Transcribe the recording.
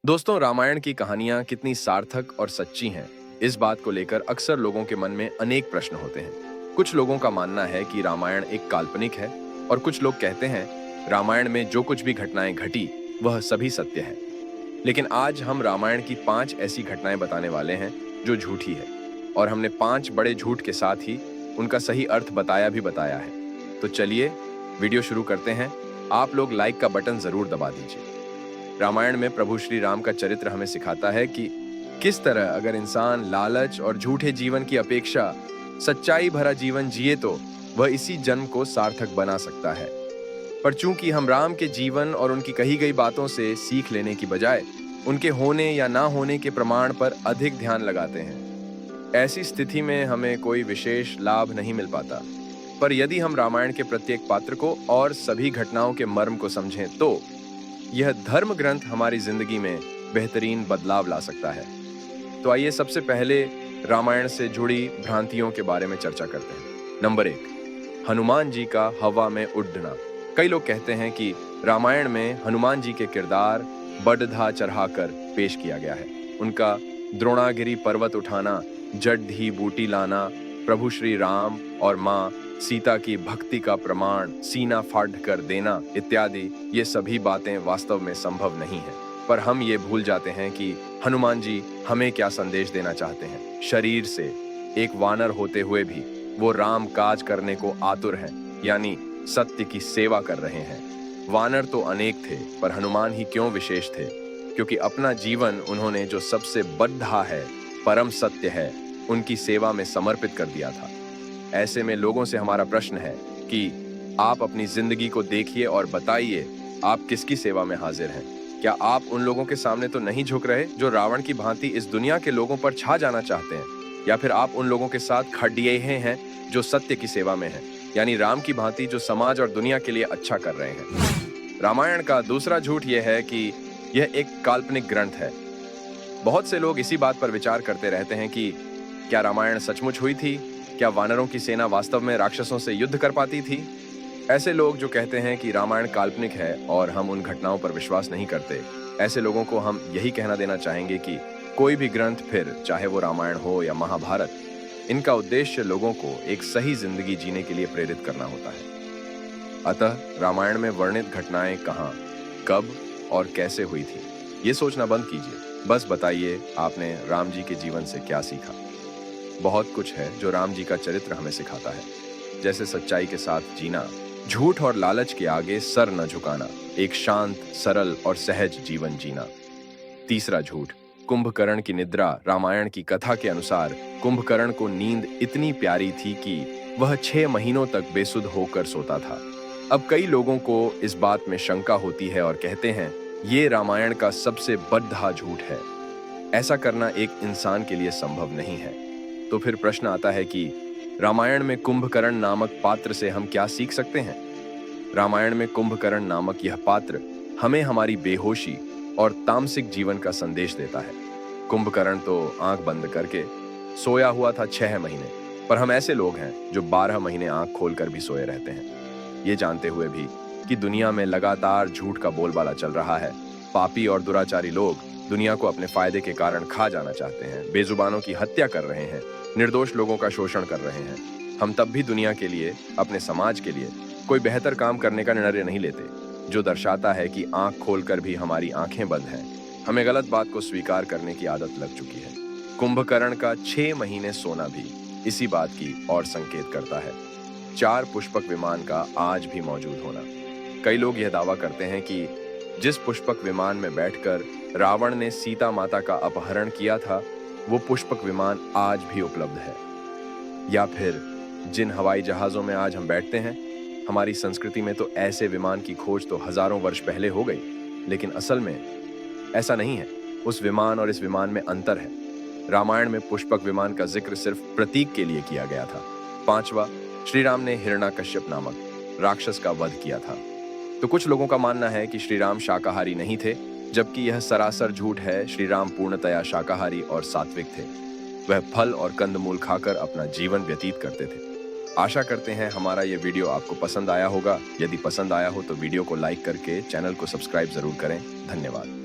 दोस्तों, रामायण की कहानियां कितनी सार्थक और सच्ची हैं, इस बात को लेकर अक्सर लोगों के मन में अनेक प्रश्न होते हैं। कुछ लोगों का मानना है कि रामायण एक काल्पनिक है और कुछ लोग कहते हैं रामायण में जो कुछ भी घटनाएं घटी वह सभी सत्य है। लेकिन आज हम रामायण की 5 ऐसी घटनाएं बताने वाले हैं जो झूठी है, और हमने 5 बड़े झूठ के साथ ही उनका सही अर्थ बताया है। तो चलिए वीडियो शुरू करते हैं। आप लोग लाइक का बटन जरूर दबा दीजिए। रामायण में प्रभु श्री राम का चरित्र हमें सिखाता है कि किस तरह अगर इंसान लालच और झूठे जीवन की अपेक्षा सच्चाई भरा जीवन जिए तो वह इसी जन्म को सार्थक बना सकता है। पर चूंकि हम राम के जीवन और उनकी कही गई बातों से सीख लेने की बजाय उनके होने या ना होने के प्रमाण पर अधिक ध्यान लगाते हैं, ऐसी स्थिति में हमें कोई विशेष लाभ नहीं मिल पाता। पर यदि हम रामायण के प्रत्येक पात्र को और सभी घटनाओं के मर्म को समझें तो यह धर्म ग्रंथ हमारी जिंदगी में बेहतरीन बदलाव ला सकता है। तो आइए सबसे पहले रामायण से जुड़ी भ्रांतियों के बारे में चर्चा करते हैं। नंबर 1, हनुमान जी का हवा में उड़ना। कई लोग कहते हैं कि रामायण में हनुमान जी के किरदार बड़धा चढ़ाकर पेश किया गया है। उनका द्रोणागिरी पर्वत उठाना, जड़धी बूटी लाना, प्रभु श्री राम और माँ सीता की भक्ति का प्रमाण सीना फाड़ कर देना इत्यादि, ये सभी बातें वास्तव में संभव नहीं है। पर हम ये भूल जाते हैं कि हनुमान जी हमें क्या संदेश देना चाहते हैं। शरीर से एक वानर होते हुए भी वो राम काज करने को आतुर हैं, यानी सत्य की सेवा कर रहे हैं। वानर तो अनेक थे, पर हनुमान ही क्यों विशेष थे? क्योंकि अपना जीवन उन्होंने जो सबसे बड़ा है, परम सत्य है, उनकी सेवा में समर्पित कर दिया था। ऐसे में लोगों से हमारा प्रश्न है कि आप अपनी जिंदगी को देखिए और बताइए आप किसकी सेवा में हाजिर हैं। क्या आप उन लोगों के सामने तो नहीं झुक रहे जो रावण की भांति इस दुनिया के लोगों पर छा जाना चाहते हैं, या फिर आप उन लोगों के साथ खड़िए हैं जो सत्य की सेवा में हैं, यानी राम की भांति जो समाज और दुनिया के लिए अच्छा कर रहे हैं। रामायण का दूसरा झूठ यह है कि यह एक काल्पनिक ग्रंथ है। बहुत से लोग इसी बात पर विचार करते रहते हैं कि क्या रामायण सचमुच हुई थी? क्या वानरों की सेना वास्तव में राक्षसों से युद्ध कर पाती थी? ऐसे लोग जो कहते हैं कि रामायण काल्पनिक है और हम उन घटनाओं पर विश्वास नहीं करते, ऐसे लोगों को हम यही कहना देना चाहेंगे कि कोई भी ग्रंथ, फिर चाहे वो रामायण हो या महाभारत, इनका उद्देश्य लोगों को एक सही जिंदगी जीने के लिए प्रेरित करना होता है। अतः रामायण में वर्णित घटनाएं कहाँ, कब और कैसे हुई थी, ये सोचना बंद कीजिए। बस बताइए आपने राम जी के जीवन से क्या सीखा। बहुत कुछ है जो राम जी का चरित्र हमें सिखाता है, जैसे सच्चाई के साथ जीना, झूठ और लालच के आगे सर न झुकाना, एक शांत, सरल और सहज जीवन जीना। तीसरा झूठ, कुंभकर्ण की निद्रा। रामायण की कथा के अनुसार कुंभकर्ण को नींद इतनी प्यारी थी कि वह 6 महीनों तक बेसुध होकर सोता था। अब कई लोगों को इस बात में शंका होती है और कहते हैं ये रामायण का सबसे बड़ा झूठ है। ऐसा करना एक इंसान के लिए संभव नहीं है। तो फिर प्रश्न आता है कि रामायण में कुंभकर्ण नामक पात्र से हम क्या सीख सकते हैं? रामायण में कुंभकर्ण नामक यह पात्र हमें हमारी बेहोशी और तामसिक जीवन का संदेश देता है। कुंभकर्ण तो आंख बंद करके सोया हुआ था 6 महीने, पर हम ऐसे लोग हैं जो 12 महीने आंख खोलकर भी सोए रहते हैं, ये जानते हुए भी कि दुनिया में लगातार झूठ का बोलबाला चल रहा है। पापी और दुराचारी लोग दुनिया को अपने फायदे के कारण खा जाना चाहते हैं, बेजुबानों की हत्या कर रहे हैं, निर्दोष लोगों का शोषण कर रहे हैं। हम तब भी दुनिया के लिए, अपने समाज के लिए कोई बेहतर काम करने का निर्णय नहीं लेते, जो दर्शाता है कि आंख खोलकर भी हमारी आंखें बंद हैं। हमें गलत बात को स्वीकार करने की आदत लग चुकी है। कुंभकर्ण का 6 महीने सोना भी इसी बात की ओर संकेत करता है। 4 पुष्पक विमान का आज भी मौजूद होना। कई लोग यह दावा करते हैं कि जिस पुष्पक विमान में बैठकर रावण ने सीता माता का अपहरण किया था, वो पुष्पक विमान आज भी उपलब्ध है। या फिर जिन हवाई जहाजों में आज हम बैठते हैं, हमारी संस्कृति में तो ऐसे विमान की खोज तो हजारों वर्ष पहले हो गई, लेकिन असल में ऐसा नहीं है। उस विमान और इस विमान में अंतर है। रामायण में पुष्पक विमान का जिक्र सिर्फ प्रतीक के लिए किया गया था। 5वां, श्री राम ने हिरण्यकश्यप नामक राक्षस का वध किया था। तो कुछ लोगों का मानना है कि श्री राम शाकाहारी नहीं थे, जबकि यह सरासर झूठ है। श्री राम पूर्णतया शाकाहारी और सात्विक थे। वह फल और कंदमूल खाकर अपना जीवन व्यतीत करते थे। आशा करते हैं हमारा ये वीडियो आपको पसंद आया होगा। यदि पसंद आया हो तो वीडियो को लाइक करके चैनल को सब्सक्राइब जरूर करें। धन्यवाद।